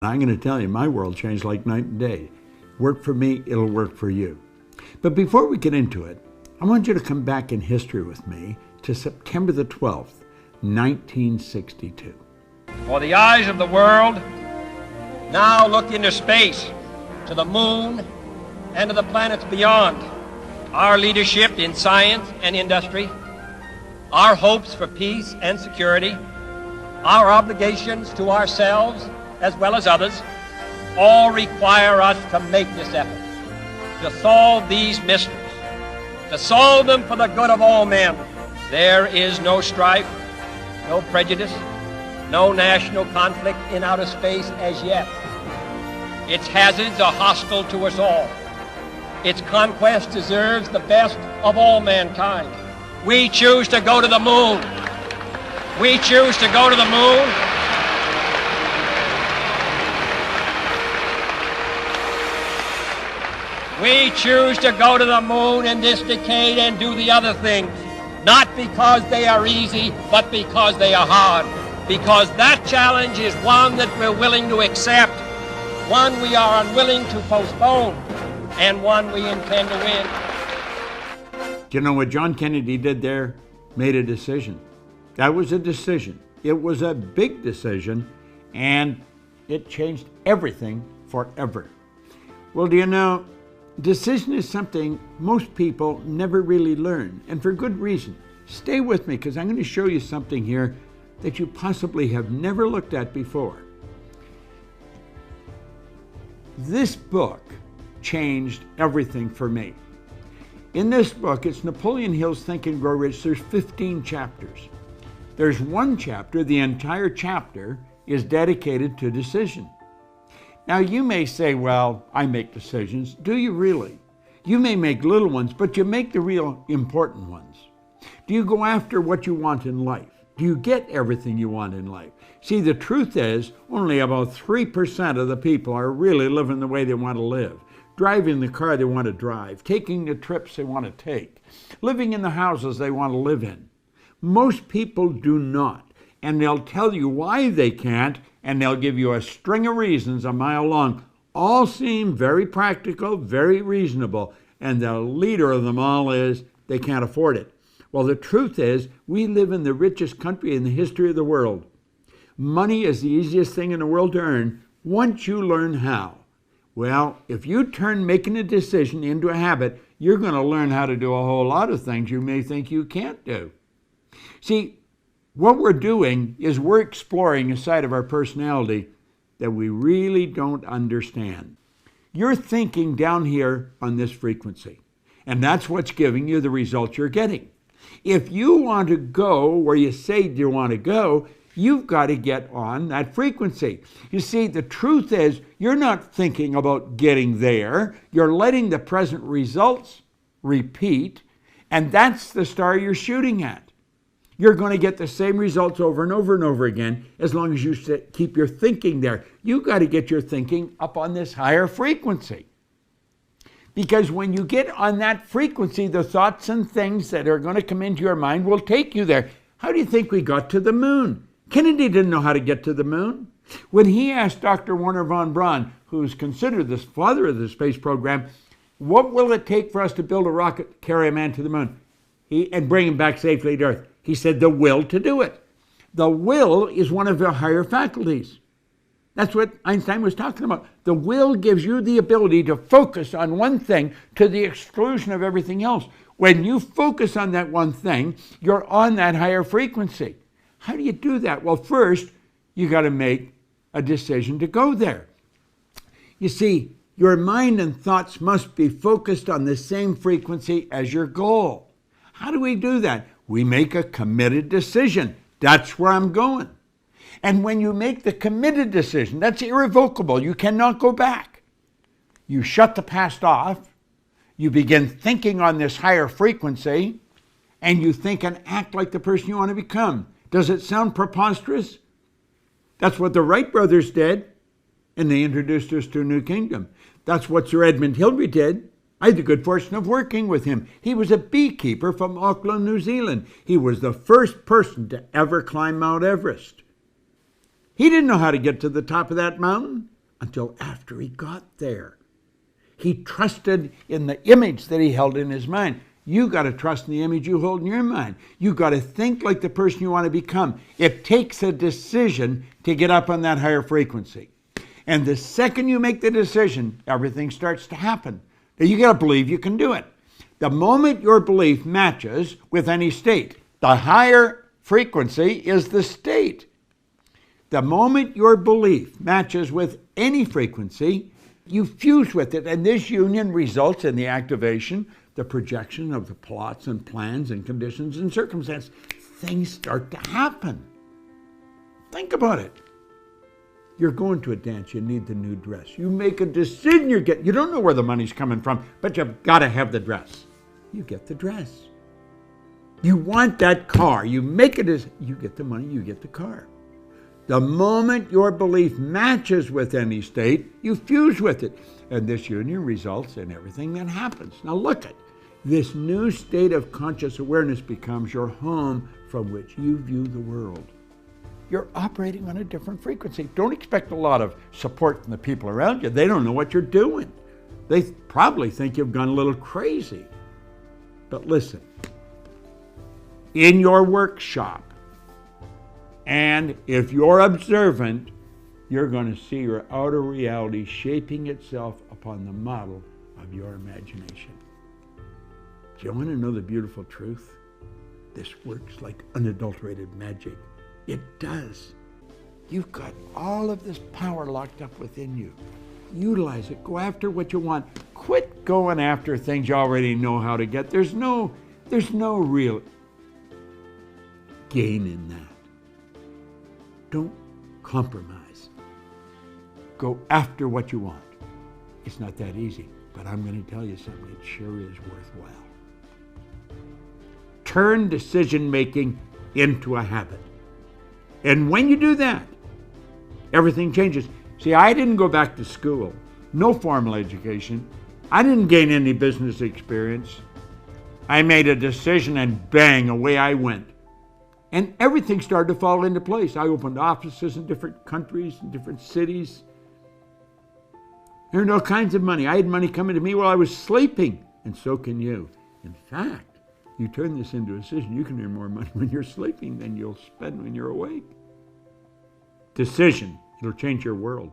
I'm going to tell you, my world changed like night and day. Work for me, it'll work for you. But before we get into it, I want you to come back in history with me to September the 12th, 1962. For the eyes of the world now look into space, to the moon, and to the planets beyond. Our leadership in science and industry, our hopes for peace and security, our obligations to ourselves as well as others, all require us to make this effort, to solve these mysteries, to solve them for the good of all men. There is no strife, no prejudice, no national conflict in outer space as yet. Its hazards are hostile to us all. Its conquest deserves the best of all mankind. We choose to go to the moon. We choose to go to the moon. We choose to go to the moon in this decade and do the other things, not because they are easy, but because they are hard. Because that challenge is one that we're willing to accept, one we are unwilling to postpone, and one we intend to win. Do you know what John Kennedy did there? Made a decision. That was a decision. It was a big decision, and it changed everything forever. Well, do you know, decision is something most people never really learn, and for good reason. Stay with me, because I'm going to show you something here that you possibly have never looked at before. This book changed everything for me. In this book, it's Napoleon Hill's Think and Grow Rich. There's 15 chapters. There's one chapter, the entire chapter, is dedicated to decision. Now, you may say, well, I make decisions. Do you really? You may make little ones, but you make the real important ones. Do you go after what you want in life? Do you get everything you want in life? See, the truth is, only about 3% of the people are really living the way they want to live, driving the car they want to drive, taking the trips they want to take, living in the houses they want to live in. Most people do not, and they'll tell you why they can't, and they'll give you a string of reasons a mile long. All seem very practical, very reasonable, and the leader of them all is they can't afford it. Well, the truth is, we live in the richest country in the history of the world. Money is the easiest thing in the world to earn once you learn how. Well, if you turn making a decision into a habit, you're going to learn how to do a whole lot of things you may think you can't do. See, what we're doing is we're exploring a side of our personality that we really don't understand. You're thinking down here on this frequency, and that's what's giving you the results you're getting. If you want to go where you say you want to go, you've got to get on that frequency. You see, the truth is, you're not thinking about getting there. You're letting the present results repeat, and that's the star you're shooting at. You're going to get the same results over and over and over again as long as you keep your thinking there. You've got to get your thinking up on this higher frequency. Because when you get on that frequency, the thoughts and things that are going to come into your mind will take you there. How do you think we got to the moon? Kennedy didn't know how to get to the moon. When he asked Dr. Wernher von Braun, who's considered the father of the space program, what will it take for us to build a rocket, carry a man to the moon, and bring him back safely to Earth? He said, the will to do it. The will is one of your higher faculties. That's what Einstein was talking about. The will gives you the ability to focus on one thing to the exclusion of everything else. When you focus on that one thing, you're on that higher frequency. How do you do that? Well, first, you got to make a decision to go there. You see, your mind and thoughts must be focused on the same frequency as your goal. How do we do that? We make a committed decision. That's where I'm going. And when you make the committed decision, that's irrevocable. You cannot go back. You shut the past off. You begin thinking on this higher frequency, and you think and act like the person you want to become. Does it sound preposterous? That's what the Wright brothers did, and they introduced us to a new kingdom. That's what Sir Edmund Hillary did. I had the good fortune of working with him. He was a beekeeper from Auckland, New Zealand. He was the first person to ever climb Mount Everest. He didn't know how to get to the top of that mountain until after he got there. He trusted in the image that he held in his mind. You got to trust in the image you hold in your mind. You got to think like the person you want to become. It takes a decision to get up on that higher frequency. And the second you make the decision, everything starts to happen. Now you got to believe you can do it. The moment your belief matches with any state, the higher frequency is the state. The moment your belief matches with any frequency, you fuse with it, and this union results in the activation, the projection of the plots and plans and conditions and circumstances. Things start to happen. Think about it. You're going to a dance, you need the new dress. You make a decision, you don't know where the money's coming from, but you've got to have the dress. You get the dress. You want that car, you make it as, you get the money, you get the car. The moment your belief matches with any state, you fuse with it. And this union results in everything that happens. Now look at this new state of conscious awareness becomes your home from which you view the world. You're operating on a different frequency. Don't expect a lot of support from the people around you. They don't know what you're doing. They probably think you've gone a little crazy. But listen, in your workshop, and if you're observant, you're going to see your outer reality shaping itself upon the model of your imagination. Do you want to know the beautiful truth? This works like unadulterated magic. It does. You've got all of this power locked up within you. Utilize it. Go after what you want. Quit going after things you already know how to get. There's no real gain in that. Don't compromise. Go after what you want. It's not that easy, but I'm going to tell you something. It sure is worthwhile. Turn decision-making into a habit. And when you do that, everything changes. See, I didn't go back to school. No formal education. I didn't gain any business experience. I made a decision and bang, away I went. And everything started to fall into place. I opened offices in different countries, in different cities. There earned all kinds of money. I had money coming to me while I was sleeping, and so can you. In fact, you turn this into a decision, you can earn more money when you're sleeping than you'll spend when you're awake. Decision, it'll change your world.